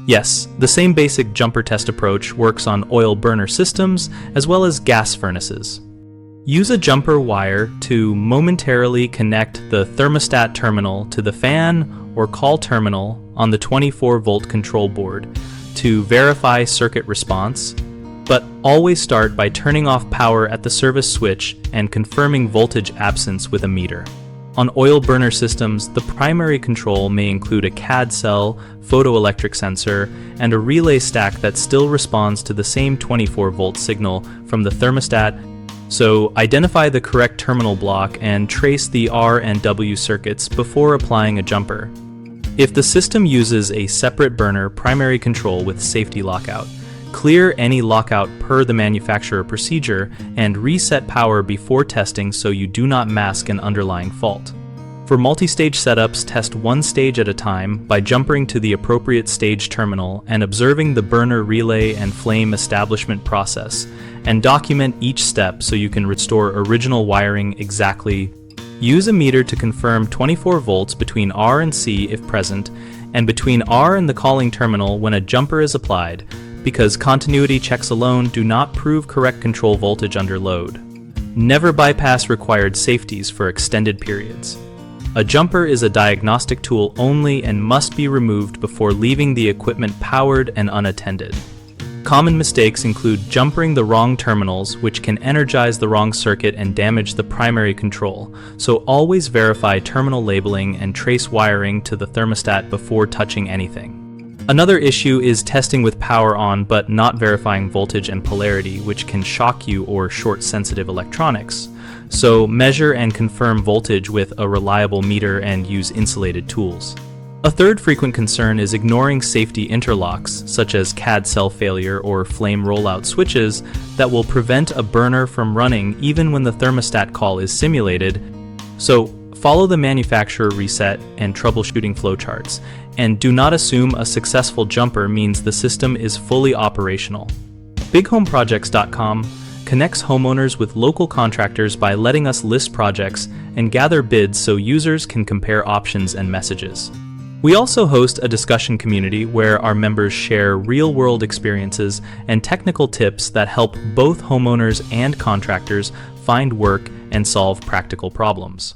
Yes, the same basic jumper test approach works on oil burner systems as well as gas furnaces. Use a jumper wire to momentarily connect the thermostat terminal to the fan or call terminal on the 24-volt control board to verify circuit response, but always start by turning off power at the service switch and confirming voltage absence with a meter. On oil burner systems, the primary control may include a CAD cell, photoelectric sensor, and a relay stack that still responds to the same 24-volt signal from the thermostat. So identify the correct terminal block and trace the R and W circuits before applying a jumper. If the system uses a separate burner primary control with safety lockout, clear any lockout per the manufacturer procedure and reset power before testing so you do not mask an underlying fault. For multi-stage setups, test one stage at a time by jumping to the appropriate stage terminal and observing the burner relay and flame establishment process, and document each step so you can restore original wiring exactly. Use a meter to confirm 24 volts between R and C if present, and between R and the calling terminal when a jumper is applied, because continuity checks alone do not prove correct control voltage under load. Never bypass required safeties for extended periods. A jumper is a diagnostic tool only and must be removed before leaving the equipment powered and unattended. Common mistakes include jumpering the wrong terminals, which can energize the wrong circuit and damage the primary control, so always verify terminal labeling and trace wiring to the thermostat before touching anything. Another issue is testing with power on but not verifying voltage and polarity, which can shock you or short sensitive electronics. So measure and confirm voltage with a reliable meter and use insulated tools. A third frequent concern is ignoring safety interlocks, such as CAD cell failure or flame rollout switches that will prevent a burner from running even when the thermostat call is simulated. So follow the manufacturer reset and troubleshooting flowcharts, and do not assume a successful jumper means the system is fully operational. BigHomeProjects.com connects homeowners with local contractors by letting us list projects and gather bids so users can compare options and messages. We also host a discussion community where our members share real-world experiences and technical tips that help both homeowners and contractors find work and solve practical problems.